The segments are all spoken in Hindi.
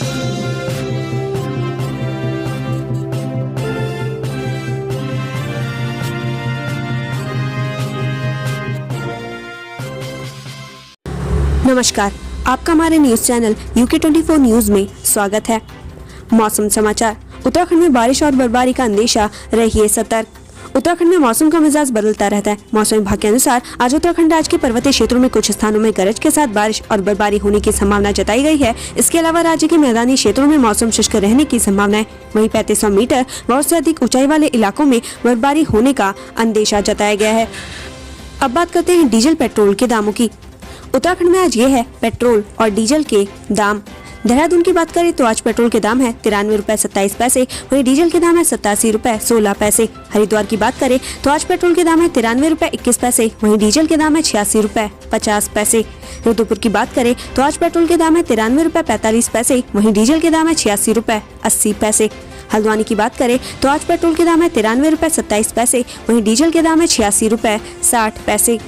नमस्कार, आपका हमारे न्यूज चैनल UK24 न्यूज में स्वागत है। मौसम समाचार। उत्तराखंड में बारिश और बर्फबारी का अंदेशा, रहिए सतर्क। उत्तराखंड में मौसम का मिजाज बदलता रहता है। मौसम विभाग के अनुसार आज उत्तराखंड राज्य के पर्वतीय क्षेत्रों में कुछ स्थानों में गरज के साथ बारिश और बर्फबारी होने की संभावना जताई गई है। इसके अलावा राज्य के मैदानी क्षेत्रों में मौसम शुष्क रहने की संभावना है। वहीं 3500 मीटर व उससे अधिक ऊंचाई वाले इलाकों में बर्फबारी होने का अंदेशा जताया गया है। अब बात करते हैं डीजल पेट्रोल के दामों की। उत्तराखंड में आज ये है पेट्रोल और डीजल के दाम। देहरादून की बात करें तो आज पेट्रोल के दाम है 93 रुपए 27 पैसे, वहीं डीजल के दाम है 87 रुपए 16 पैसे। हरिद्वार की बात करें तो आज पेट्रोल के दाम है 93 रुपए 21 पैसे, वहीं डीजल के दाम है 86 रुपए 50 पैसे। रुद्रपुर की बात करें तो आज पेट्रोल के दाम है 93 रुपए 45 पैसे, वहीं डीजल के दाम है 86 रुपए 80 पैसे। हल्द्वानी की बात करें तो आज पेट्रोल के दाम है 93 रुपए 27 पैसे, वहीं डीजल के दाम है 86 रुपए 60 पैसे।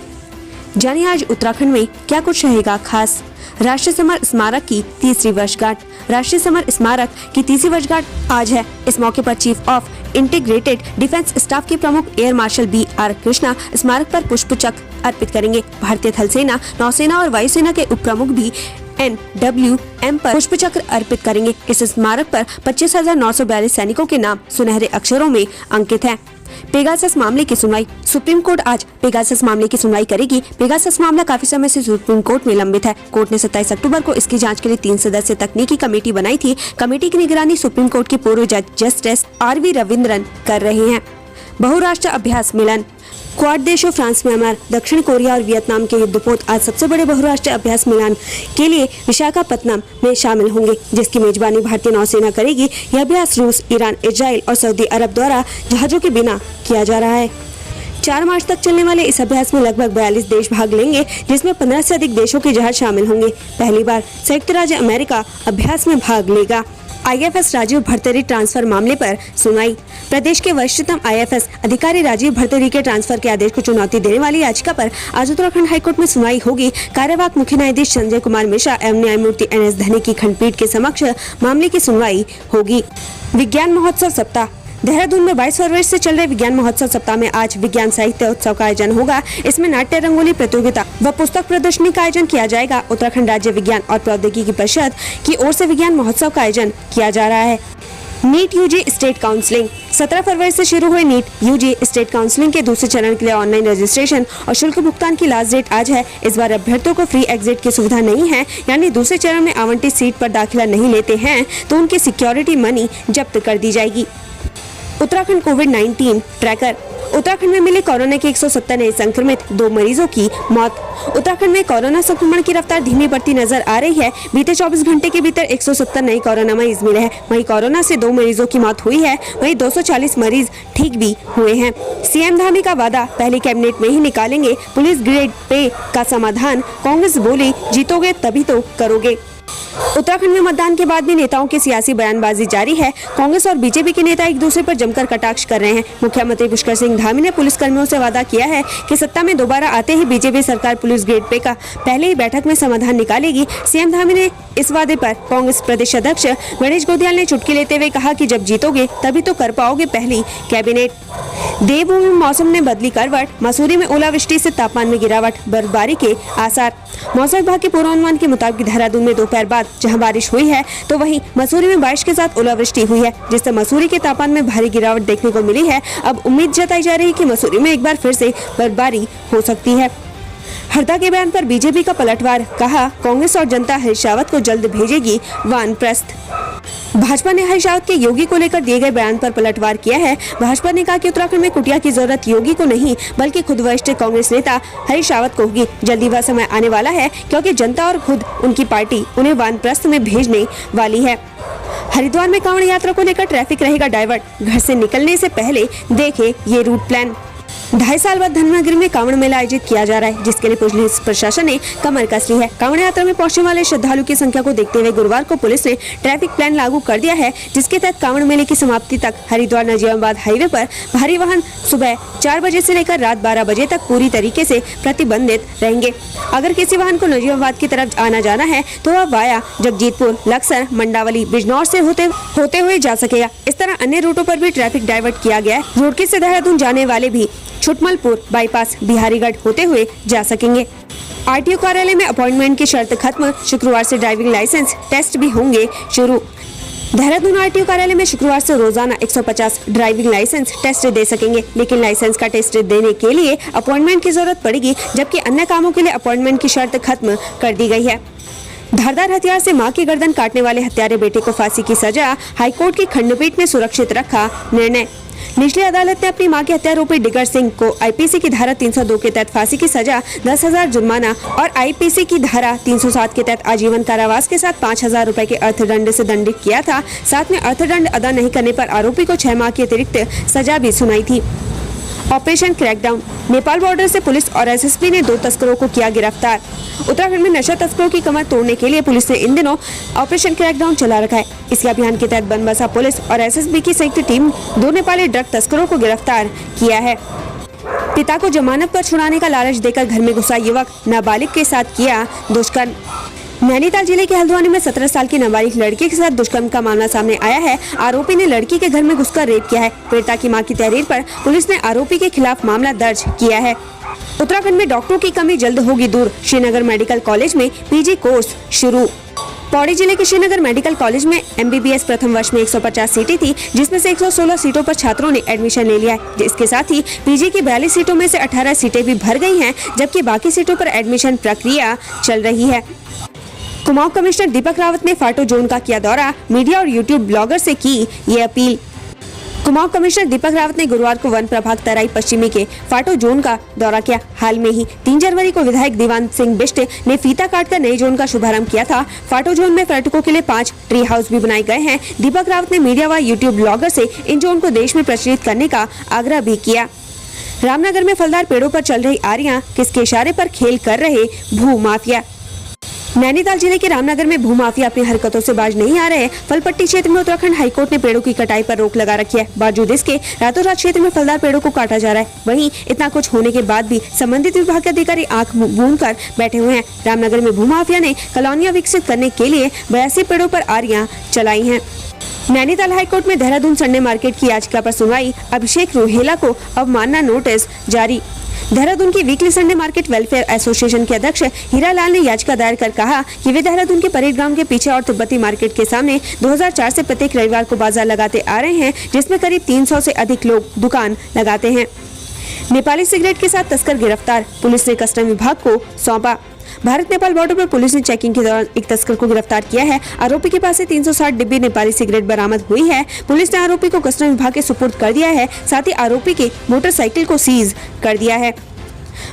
जानिए आज उत्तराखंड में क्या कुछ रहेगा खास। राष्ट्रीय समर स्मारक की 3री वर्षगांठ। राष्ट्रीय समर स्मारक की 3री वर्षगांठ आज है। इस मौके पर chief of integrated defence staff के प्रमुख एयर मार्शल BR कृष्णा स्मारक पर पुष्प चक्र अर्पित करेंगे। भारतीय थल सेना, नौसेना और वायुसेना के उप प्रमुख भी NWM पर पुष्प चक्र अर्पित करेंगे। इस स्मारक पर 25,942 सैनिकों के नाम सुनहरे अक्षरों में अंकित हैं। पेगासस मामले की सुनवाई। सुप्रीम कोर्ट आज पेगासस मामले की सुनवाई करेगी। पेगासस मामला काफी समय से सुप्रीम कोर्ट में लंबित है। कोर्ट ने 27 अक्टूबर को इसकी जांच के लिए 3 सदस्यीय तकनीकी कमेटी बनाई थी। कमेटी की निगरानी सुप्रीम कोर्ट के पूर्व जज जस्टिस RV रविंद्रन कर रहे हैं। बहुराष्ट्र अभ्यास मिलन। क्वाड देशों फ्रांस, म्यांमार, दक्षिण कोरिया और वियतनाम के युद्धपोत आज सबसे बड़े बहुराष्ट्रीय अभ्यास मिलन के लिए विशाखापत्तनम में शामिल होंगे, जिसकी मेजबानी भारतीय नौसेना करेगी। यह अभ्यास रूस, ईरान, इजराइल और सऊदी अरब द्वारा जहाजों के बिना किया जा रहा है। 4 मार्च तक चलने वाले इस अभ्यास में लगभग 42 देश भाग लेंगे, जिसमें 15 से अधिक देशों के जहाज शामिल होंगे। पहली बार संयुक्त राज्य अमेरिका अभ्यास में भाग लेगा। IFS राजीव भरतरी ट्रांसफर मामले पर सुनवाई। प्रदेश के वरिष्ठतम IFS अधिकारी राजीव भरतरी के ट्रांसफर के आदेश को चुनौती देने वाली याचिका पर आज उत्तराखंड हाईकोर्ट में सुनवाई होगी। कार्यवाहक मुख्य न्यायाधीश संजय कुमार मिश्रा एवं न्यायमूर्ति NS धनी की खंडपीठ के समक्ष मामले की सुनवाई होगी। विज्ञान महोत्सव सप्ताह। देहरादून में 22 फरवरी से चल रहे विज्ञान महोत्सव सप्ताह में आज विज्ञान साहित्य उत्सव का आयोजन होगा। इसमें नाट्य, रंगोली प्रतियोगिता व पुस्तक प्रदर्शनी का आयोजन किया जाएगा। उत्तराखंड राज्य विज्ञान और प्रौद्योगिकी परिषद की ओर से विज्ञान महोत्सव का आयोजन किया जा रहा है। NEET UG state counselling. 17 फरवरी से शुरू हुए नीट UG स्टेट काउंसलिंग के दूसरे चरण के लिए ऑनलाइन रजिस्ट्रेशन और शुल्क भुगतान की लास्ट डेट आज है। इस बार अभ्यर्थियों को फ्री एग्जिट की सुविधा नहीं है, यानी दूसरे चरण में आवंटित सीट पर दाखिला नहीं लेते हैं तो उनकी सिक्योरिटी मनी जब्त कर दी जाएगी। उत्तराखंड कोविड-19 ट्रैकर। उत्तराखंड में मिले कोरोना के 170 नए संक्रमित, 2 मरीजों की मौत। उत्तराखंड में कोरोना संक्रमण की रफ्तार धीमी पड़ती नजर आ रही है। बीते 24 घंटे के भीतर 170 नए कोरोना मरीज मिले हैं। वहीं कोरोना से 2 मरीजों की मौत हुई है। वहीं 240 मरीज ठीक भी हुए हैं। CM धामी का वादा पहली कैबिनेट में ही निकालेंगे पुलिस ग्रेड पे का समाधान। कांग्रेस बोली जीतोगे तभी तो करोगे। उत्तराखंड में मतदान के बाद भी नेताओं की सियासी बयानबाजी जारी है। कांग्रेस और बीजेपी के नेता एक दूसरे पर जमकर कटाक्ष कर रहे हैं। मुख्यमंत्री पुष्कर सिंह धामी ने पुलिस कर्मियों से वादा किया है कि सत्ता में दोबारा आते ही बीजेपी सरकार पुलिस ग्रेड पे का पहले ही बैठक में समाधान निकालेगी। CM धामी ने इस वादे पर कांग्रेस प्रदेश अध्यक्ष गणेश गोदियाल ने चुटकी लेते हुए कहा कि जब जीतोगे तभी तो कर पाओगे पहली कैबिनेट। देवभूमि में मौसम ने बदली करवट। मसूरी में ओलावृष्टि से तापमान में गिरावट, बर्फबारी के आसार। मौसम विभाग के पूर्वानुमान के मुताबिक देहरादून में दोपहर बाद जहां बारिश हुई है तो वहीं मसूरी में बारिश के साथ ओलावृष्टि हुई है, जिससे मसूरी के तापमान में भारी गिरावट देखने को मिली है। अब उम्मीद जताई जा रही है कि मसूरी में एक बार फिर से बर्फबारी हो सकती है। हरदा के बयान पर बीजेपी का पलटवार। कहा कांग्रेस और जनता हरीश रावत को जल्द भेजेगी वानप्रस्थ। भाजपा ने हरीश रावत के योगी को लेकर दिए गए बयान पर पलटवार किया है। भाजपा ने कहा कि उत्तराखंड में कुटिया की जरूरत योगी को नहीं बल्कि खुद वरिष्ठ कांग्रेस नेता हरीश रावत को होगी। जल्दी वह समय आने वाला है क्योंकि जनता और खुद उनकी पार्टी उन्हें वानप्रस्थ में भेजने वाली है। हरिद्वार में कांवड़ यात्रा को लेकर ट्रैफिक रहेगा डाइवर्ट। घर से निकलने से पहले देखें ये रूट प्लान। 2.5 साल बाद धर्मनगरी में कांवड़ मेला आयोजित किया जा रहा है, जिसके लिए पुलिस प्रशासन ने कमर कस ली है। कांवड़ यात्रा में पहुंचने वाले श्रद्धालुओं की संख्या को देखते हुए गुरुवार को पुलिस ने ट्रैफिक प्लान लागू कर दिया है, जिसके तहत कांवड़ मेले की समाप्ति तक हरिद्वार नजीमाबाद हाईवे पर भारी वाहन सुबह 4 बजे से लेकर रात 12 बजे तक पूरी तरीके से प्रतिबंधित रहेंगे। अगर किसी वाहन को नजीमाबाद की तरफ आना जाना है तो वह वाया जगजीतपुर, लक्सर, मंडावली, बिजनौर से होते हुए जा सकेगा। इस तरह अन्य रूटों पर भी ट्रैफिक डाइवर्ट किया गया है। रुड़की से देहरादून जाने वाले भी छुटमलपुर बाईपास बिहारीगढ़ होते हुए जा सकेंगे। आरटीओ कार्यालय में अपॉइंटमेंट की शर्त खत्म, शुक्रवार से ड्राइविंग लाइसेंस टेस्ट भी होंगे शुरू। देहरादून आरटीओ कार्यालय में शुक्रवार से रोजाना 150 ड्राइविंग लाइसेंस टेस्ट दे सकेंगे, लेकिन लाइसेंस का टेस्ट देने के लिए अपॉइंटमेंट की जरूरत पड़ेगी, जबकि अन्य कामों के लिए अपॉइंटमेंट की शर्त खत्म कर दी गई है। धारदार हथियार से मां की गर्दन काटने वाले हत्यारे बेटे को फांसी की सजा, हाईकोर्ट की खंडपीठ ने सुरक्षित रखा निर्णय। निचली अदालत ने अपनी मां के हत्यारोपी डिगर सिंह को आईपीसी की धारा 302 के तहत फांसी की सजा, 10,000 जुर्माना और आईपीसी की धारा 307 के तहत आजीवन कारावास के साथ 5,000 रुपए के अर्थदंड से दंडित किया था। साथ में अर्थदंड अदा नहीं करने पर आरोपी को 6 माह की अतिरिक्त सजा भी सुनाई थी। ऑपरेशन क्रैकडाउन, नेपाल बॉर्डर से पुलिस और एसएसबी ने 2 तस्करों को किया गिरफ्तार। उत्तराखंड में नशा तस्करों की कमर तोड़ने के लिए पुलिस ने इन दिनों ऑपरेशन क्रैकडाउन चला रखा है। इस अभियान के तहत बनबसा पुलिस और एसएसबी की संयुक्त टीम 2 नेपाली ड्रग तस्करों को गिरफ्तार किया है। पिता को जमानत पर छुड़ाने का लालच देकर घर में घुसा युवक, नाबालिग के साथ किया दुष्कर्म। नैनीताल जिले के हल्द्वानी में 17 साल की नाबालिग लड़की के साथ दुष्कर्म का मामला सामने आया है। आरोपी ने लड़की के घर में घुसकर रेप किया है। पीड़िता की मां की तहरीर पर पुलिस ने आरोपी के खिलाफ मामला दर्ज किया है। उत्तराखंड में डॉक्टरों की कमी जल्द होगी दूर, श्रीनगर मेडिकल कॉलेज में पीजी कोर्स शुरू। पौड़ी जिले के श्रीनगर मेडिकल कॉलेज में एमबीबीएस प्रथम वर्ष में 150 सीटें थी, जिसमें से 116 सीटों पर छात्रों ने एडमिशन ले लिया है। इसके साथ ही पीजी की 42 सीटों में से 18 सीटें भी भर गई हैं, जबकि बाकी सीटों पर एडमिशन प्रक्रिया चल रही है। कुमाऊं कमिश्नर दीपक रावत ने फाटो जोन का किया दौरा, मीडिया और यूट्यूब ब्लॉगर से की ये अपील। कुमाऊं कमिश्नर दीपक रावत ने गुरुवार को वन प्रभाग तराई पश्चिमी के फाटो जोन का दौरा किया। हाल में ही 3 जनवरी को विधायक दीवान सिंह बिष्ट ने फीता काटकर नए जोन का शुभारंभ किया था। फाटो जोन में पर्यटकों के लिए 5 ट्री हाउस भी बनाए गए हैं। दीपक रावत ने मीडिया व यूट्यूब ब्लॉगर से इन जोन को देश में प्रचलित करने का आग्रह भी किया। रामनगर में फलदार पेड़ों पर चल रही आरियां, किसके इशारे पर खेल कर रहे भू माफिया। नैनीताल जिले के रामनगर में भूमाफिया अपनी हरकतों से बाज नहीं आ रहे। फलपट्टी क्षेत्र में उत्तराखंड हाईकोर्ट ने पेड़ों की कटाई पर रोक लगा रखी है। बावजूद इसके रातों रात क्षेत्र में फलदार पेड़ों को काटा जा रहा है। वहीं इतना कुछ होने के बाद भी संबंधित विभाग के अधिकारी आंख मूंद कर बैठे हुए हैं। रामनगर में भूमाफिया ने कॉलोनियां विकसित करने के लिए 82 पेड़ों पर आरियां चलाई हैं। नैनीताल हाईकोर्ट में देहरादून संडे मार्केट की याचिका पर सुनवाई, अभिषेक रोहेला को अवमानना नोटिस जारी। देहरादून की weekly Sunday market welfare association के अध्यक्ष हीरालाल ने याचिका दायर कर कहा कि वे देहरादून के परेड ग्राउंड के पीछे और तिब्बती मार्केट के सामने 2004 से प्रत्येक रविवार को बाजार लगाते आ रहे हैं, जिसमें करीब 300 से अधिक लोग दुकान लगाते हैं। नेपाली सिगरेट के साथ तस्कर गिरफ्तार, पुलिस ने कस्टम विभाग को सौंपा। भारत नेपाल बॉर्डर पर पुलिस ने चेकिंग के दौरान एक तस्कर को गिरफ्तार किया है। आरोपी के पास से 360 डिब्बी नेपाली सिगरेट बरामद हुई है। पुलिस ने आरोपी को कस्टम विभाग के सुपुर्द कर दिया है। साथ ही आरोपी के मोटरसाइकिल को सीज कर दिया है।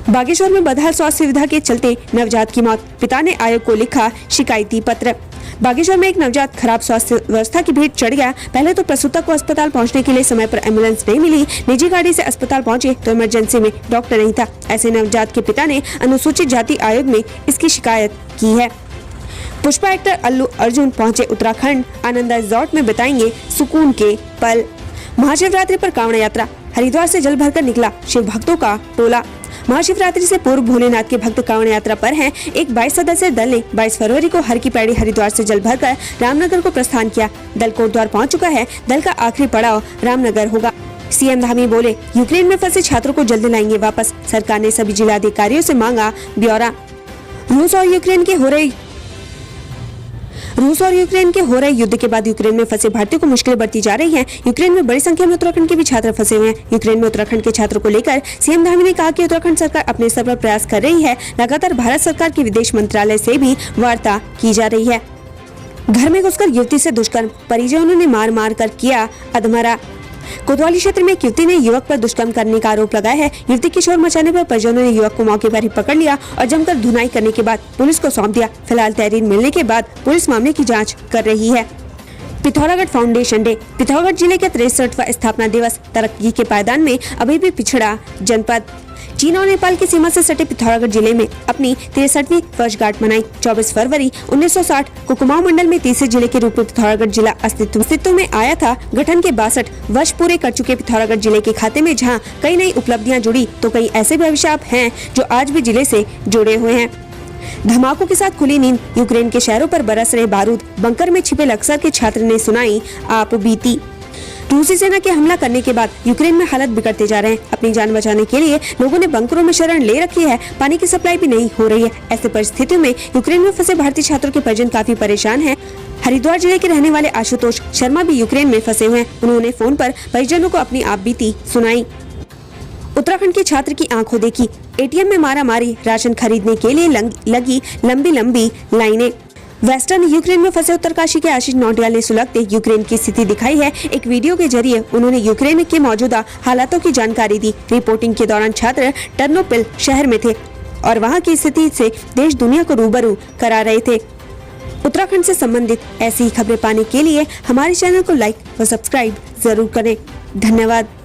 बागेश्वर में बदहाल स्वास्थ्य सुविधा के चलते नवजात की मौत, पिता ने आयोग को लिखा शिकायती पत्र। बागेश्वर में एक नवजात खराब स्वास्थ्य व्यवस्था की भेंट चढ़ गया। पहले तो प्रसूता को अस्पताल पहुंचने के लिए समय पर एम्बुलेंस नहीं मिली। निजी गाड़ी से अस्पताल पहुंचे तो इमरजेंसी में डॉक्टर नहीं था। ऐसे नवजात के पिता ने अनुसूचित जाति आयोग में इसकी शिकायत की है। पुष्पा एक्टर अल्लू अर्जुन पहुंचे उत्तराखंड, आनंद रिजॉर्ट में बिताएंगे सुकून के पल। महाशिवरात्रि पर कांवड़ यात्रा, हरिद्वार से जल भरकर निकला शिव भक्तों का टोला। महाशिवरात्रि से पूर्व भोलेनाथ के भक्त कांवड़ यात्रा पर हैं। एक 22 सदस्यीय दल ने 22 फरवरी को हर की पैड़ी हरिद्वार से जल भरकर रामनगर को प्रस्थान किया। दल कोटद्वार पहुंच चुका है। दल का आखिरी पड़ाव रामनगर होगा। सीएम धामी बोले, यूक्रेन में फंसे छात्रों को जल्दी लाएंगे वापस। सरकार ने सभी जिलाधिकारियों से मांगा ब्यौरा। रूस और यूक्रेन के हो रहे युद्ध के बाद यूक्रेन में फंसे भारतीयों को मुश्किलें बढ़ती जा रही हैं। यूक्रेन में बड़ी संख्या में उत्तराखंड के भी छात्र फंसे हुए हैं। यूक्रेन में उत्तराखंड के छात्रों को लेकर सीएम धामी ने कहा कि उत्तराखंड सरकार अपने स्तर पर प्रयास कर रही है। लगातार भारत सरकार के विदेश मंत्रालय से भी वार्ता की जा रही है। घर में घुसकर युवती से दुष्कर्म, परिजनों ने मार मार कर किया अधमरा। कोतवाली क्षेत्र में एक युवती ने युवक पर दुष्कर्म करने का आरोप लगाया है। युवती की शोर मचाने पर परिजनों ने युवक को मौके पर ही पकड़ लिया और जमकर धुनाई करने के बाद पुलिस को सौंप दिया। फिलहाल तहरीर मिलने के बाद पुलिस मामले की जांच कर रही है। Pithoragarh foundation day. पिथौरागढ़ जिले के 63वां स्थापना दिवस तरक्की के पायदान में अभी भी पिछड़ा जनपद। चीन और नेपाल की सीमा से सटे पिथौरागढ़ जिले में अपनी 63वीं वर्षगांठ मनाई। 24 फरवरी 1960 को कुमाऊं मंडल में तीसरे जिले के रूप में पिथौरागढ़ जिला अस्तित्व में आया था। गठन के 62 वर्ष पूरे कर चुके पिथौरागढ़ जिले के खाते में जहां कई नई उपलब्धियां जुड़ी, तो कई ऐसे भी अभिशाप हैं जो आज भी जिले से जुड़े हुए हैं। धमाकों के साथ खुली नींद, यूक्रेन के शहरों पर बरस रहे बारूद, बंकर में छिपे लक्सर के छात्र ने सुनाई आप बीती। रूसी सेना के हमला करने के बाद यूक्रेन में हालत बिगड़ते जा रहे हैं। अपनी जान बचाने के लिए लोगों ने बंकरों में शरण ले रखी है। पानी की सप्लाई भी नहीं हो रही है। ऐसे परिस्थितियों में यूक्रेन में फंसे भारतीय छात्रों के परिजन काफी परेशान हैं। हरिद्वार जिले के रहने वाले आशुतोष शर्मा भी यूक्रेन में फंसे हुए हैं। उन्होंने फोन पर परिजनों को अपनी आप बीती सुनाई। उत्तराखंड के छात्र की आंखों देखी, एटीएम में मारा मारी, राशन खरीदने के लिए लगी लंबी लंबी लाइनें। वेस्टर्न यूक्रेन में फंसे उत्तरकाशी के आशीष नौटियाल ने सुलगते यूक्रेन की स्थिति दिखाई है। एक वीडियो के जरिए उन्होंने यूक्रेन के मौजूदा हालातों की जानकारी दी। रिपोर्टिंग के दौरान छात्र टर्नोपिल शहर में थे और वहां की स्थिति से देश दुनिया को रूबरू करा रहे थे। उत्तराखंड से संबंधित ऐसी ही खबरें पाने के लिए हमारे चैनल को लाइक व सब्सक्राइब जरूर करें। धन्यवाद।